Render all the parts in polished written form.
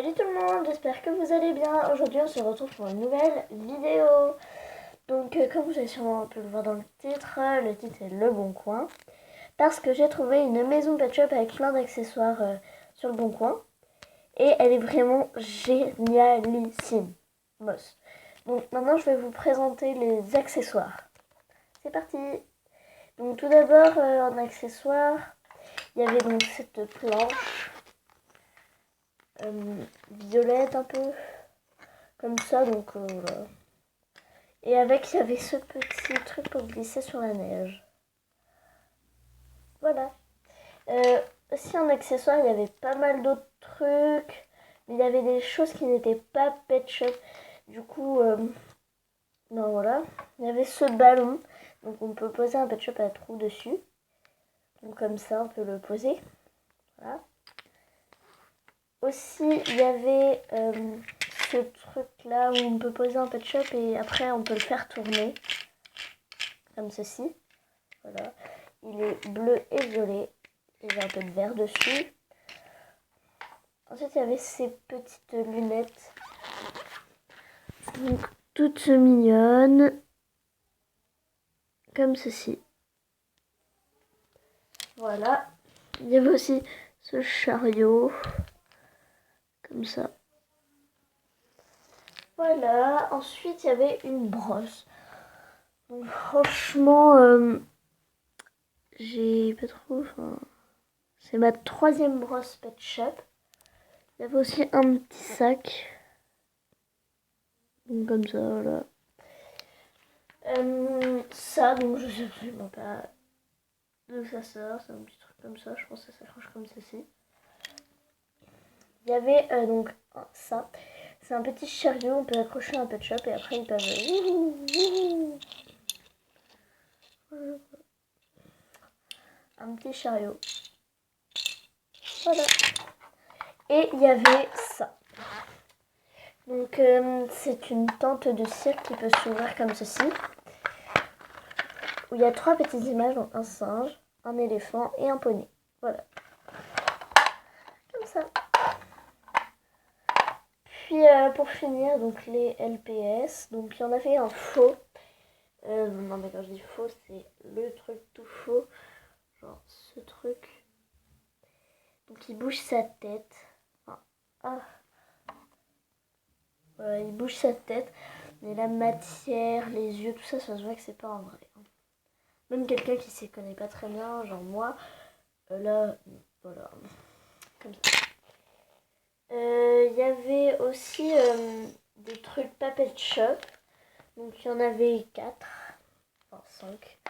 Salut tout le monde, j'espère que vous allez bien. Aujourd'hui on se retrouve pour une nouvelle vidéo. Donc comme vous avez sûrement pu le voir dans le titre est Le Bon Coin. Parce que j'ai trouvé une maison pet shop avec plein d'accessoires sur Le Bon Coin. Et elle est vraiment génialissime. Moss. Donc maintenant je vais vous présenter les accessoires. C'est parti. Donc tout d'abord en accessoire, il y avait donc cette planche. Violette un peu comme ça, donc voilà. Et avec il y avait ce petit truc pour glisser sur la neige. Voilà. Aussi en accessoire il y avait pas mal d'autres trucs, mais il y avait des choses qui n'étaient pas pet shop. Du coup non, voilà, il y avait ce ballon, donc on peut poser un pet shop à trous dessus, donc comme ça on peut le poser. Voilà. Aussi il y avait ce truc là où on peut poser un pet shop et après on peut le faire tourner comme ceci. Voilà, il est bleu et violet et j'ai un peu de vert dessus. Ensuite il y avait ces petites lunettes, donc toutes mignonnes comme ceci. Voilà, il y avait aussi ce chariot comme ça. Voilà, ensuite il y avait une brosse. Donc, franchement, j'ai pas trop. C'est ma 3e brosse pet shop. Il y avait aussi un petit sac. Donc, comme ça, voilà. Ça, donc je sais absolument pas d'où ça sort. C'est un petit truc comme ça. Je pense que ça s'accroche comme ceci. Il y avait donc ça. C'est un petit chariot. On peut accrocher un pet shop et après ils peuvent. Un petit chariot. Voilà. Et il y avait ça. Donc c'est une tente de cirque qui peut s'ouvrir comme ceci. Où il y a 3 petites images, donc un singe, un éléphant et un poney. Voilà. Comme ça. Puis pour finir, donc les LPS. Donc il y en avait un faux. Non mais quand je dis faux, c'est le truc tout faux. Genre ce truc. Donc il bouge sa tête. Enfin, voilà, il bouge sa tête. Mais la matière, les yeux, tout ça, ça se voit que c'est pas en vrai. Même quelqu'un qui s'y connaît pas très bien, genre moi, là, voilà, comme ça. Il y avait aussi des trucs pas pet shop. Donc il y en avait 4, enfin 5.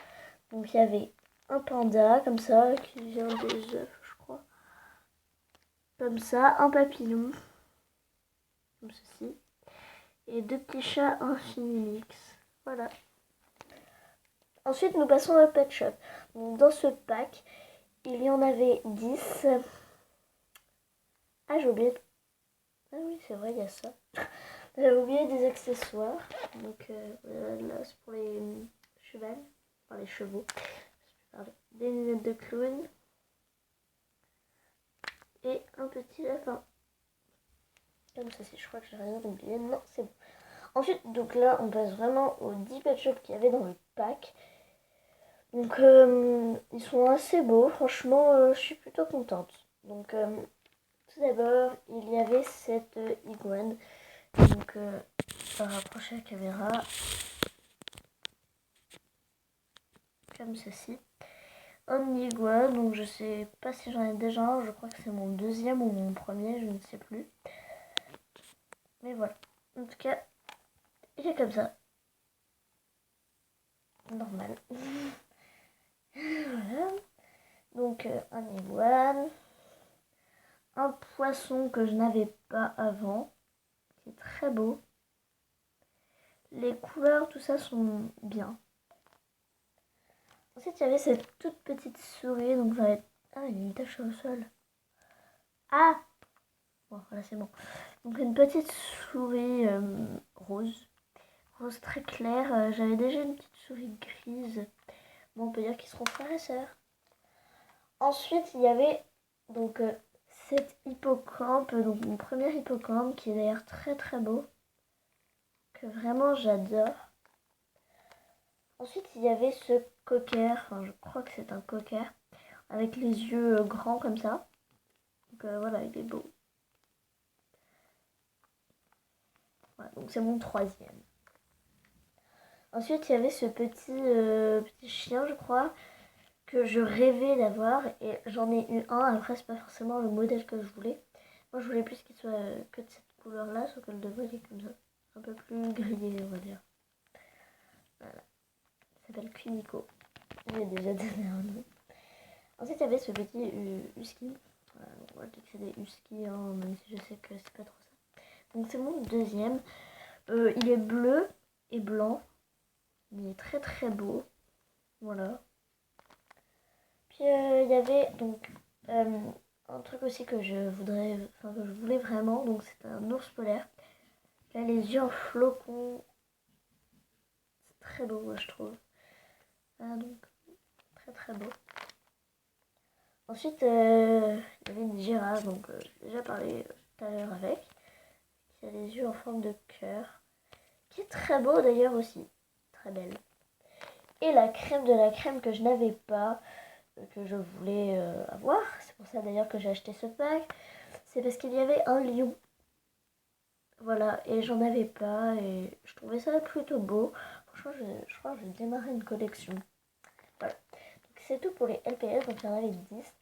Donc il y avait un panda, comme ça, qui vient des œufs, je crois. Comme ça, un papillon, comme ceci. Et 2 petits chats Infinimix. Voilà. Ensuite, nous passons au pet shop. Donc, dans ce pack, il y en avait 10. Ah, j'ai oublié. Ah oui, c'est vrai, il y a ça. J'avais oublié des accessoires. Donc, là, c'est pour les chevals. Enfin, les chevaux. Des lunettes de clown. Et un petit lapin. Comme ça, je crois que j'ai rien oublié. Non, c'est bon. Ensuite, donc là, on passe vraiment aux 10 pet shops qu'il y avait dans le pack. Donc, ils sont assez beaux. Franchement, je suis plutôt contente. Donc, tout d'abord, il y avait cette iguane. Donc, je vais rapprocher la caméra. Comme ceci. Un iguane. Donc, je sais pas si j'en ai déjà un. Je crois que c'est mon 2e ou mon 1er. Je ne sais plus. Mais voilà. En tout cas, il est comme ça. Normal. Voilà. Donc, un iguane. Un poisson que je n'avais pas avant. Qui est très beau. Les couleurs, tout ça sont bien. Ensuite, il y avait cette toute petite souris. Donc, ça va être... Ah, il y a une tache sur le sol. Ah! Bon, voilà, c'est bon. Donc, une petite souris rose. Rose très claire. J'avais déjà une petite souris grise. Bon, on peut dire qu'ils seront frères et sœurs. Ensuite, il y avait donc cet hippocampe, donc mon premier hippocampe qui est d'ailleurs très très beau, que vraiment j'adore. Ensuite il y avait ce cocker, enfin je crois que c'est un cocker, avec les yeux grands comme ça. Donc voilà, il est beau. Voilà, donc c'est mon troisième. Ensuite il y avait ce petit chien je crois, que je rêvais d'avoir et j'en ai eu un. Après c'est pas forcément le modèle que je voulais. Moi je voulais plus qu'il soit que de cette couleur là, sauf que le devant il est comme ça, un peu plus grillé on va dire. Voilà, il s'appelle Kuniko, j'ai déjà donné un nom. Ensuite il y avait ce petit husky. Voilà, on va dire que c'est des huskies hein, même si je sais que c'est pas trop ça. Donc c'est mon deuxième. Il est bleu et blanc, il est très très beau. Voilà. Puis il y avait donc un truc aussi que je voulais vraiment, donc c'est un ours polaire. Il a les yeux en flocon. C'est très beau moi je trouve. Donc très très beau. Ensuite il y avait une girafe, donc j'ai déjà parlé tout à l'heure avec. Qui a les yeux en forme de cœur. Qui est très beau d'ailleurs aussi. Très belle. Et la crème de la crème que je n'avais pas, que je voulais avoir. C'est pour ça d'ailleurs que j'ai acheté ce pack. C'est parce qu'il y avait un lion. Voilà, et j'en avais pas et je trouvais ça plutôt beau. Franchement, je crois que je vais démarrer une collection. Voilà. Donc c'est tout pour les LPS, donc il y en avait 10.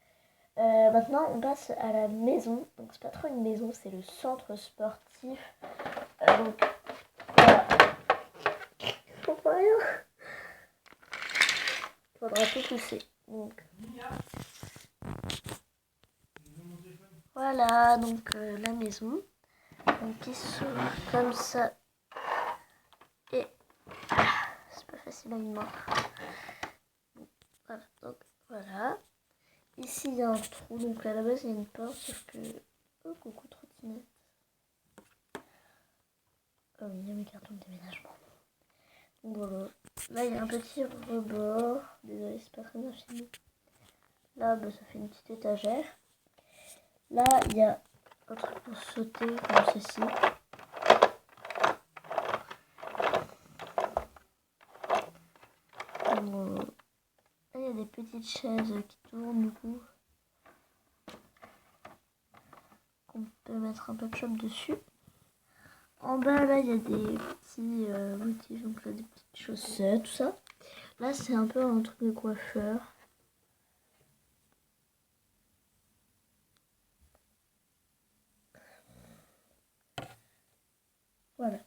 Maintenant, on passe à la maison. Donc c'est pas trop une maison, c'est le centre sportif. Donc voilà. Je comprends rien. Il faudra tout pousser. Donc voilà, donc la maison. Donc qui s'ouvre comme ça. Et c'est pas facile à une main. Voilà, donc voilà. Ici il y a un trou, donc à la base il y a une porte, sauf que. Oh coucou trottinette. Oh il y a mes cartons de déménagement. Donc voilà. Là il y a un petit rebord. Désolé c'est pas très bien filmé. Là bah, ça fait une petite étagère. Là il y a un truc pour sauter comme ceci. Là il y a des petites chaises qui tournent du coup. On peut mettre un peu de shop dessus. En bas là il y a des petits motifs, donc là des petites chaussettes, tout ça. Là c'est un peu un truc de coiffeur. Voilà.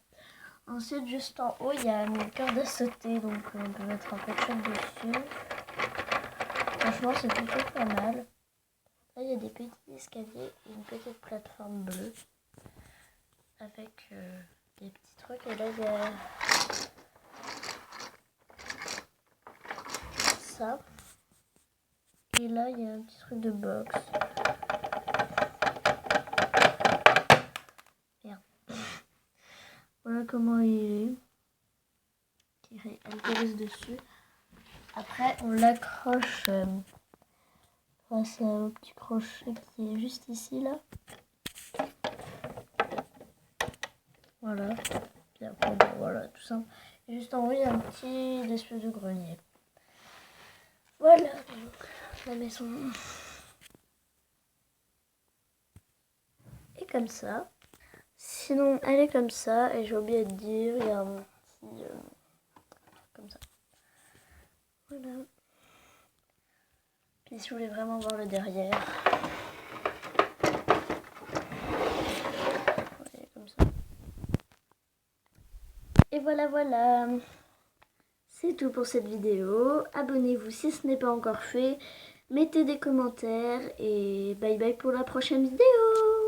Ensuite juste en haut il y a une corde à sauter, donc on peut mettre un peu de shop dessus. Franchement c'est plutôt pas mal. Là il y a des petits escaliers et une petite plateforme bleue. Avec des petits trucs et là il y a ça et là il y a un petit truc de box. Merde. Voilà comment il est. Elle pèse dessus. Après on l'accroche grâce au petit crochet qui est juste ici là. Voilà. Puis après bon, voilà tout ça. Et juste en haut il y a un petit espèce de grenier. Voilà donc la maison. Et comme ça. Sinon elle est comme ça et j'ai oublié de dire il y a un petit comme ça. Voilà. Puis si vous voulez vraiment voir le derrière. Voilà, comme ça. Et voilà voilà. C'est tout pour cette vidéo. Abonnez-vous si ce n'est pas encore fait. Mettez des commentaires et bye bye pour la prochaine vidéo.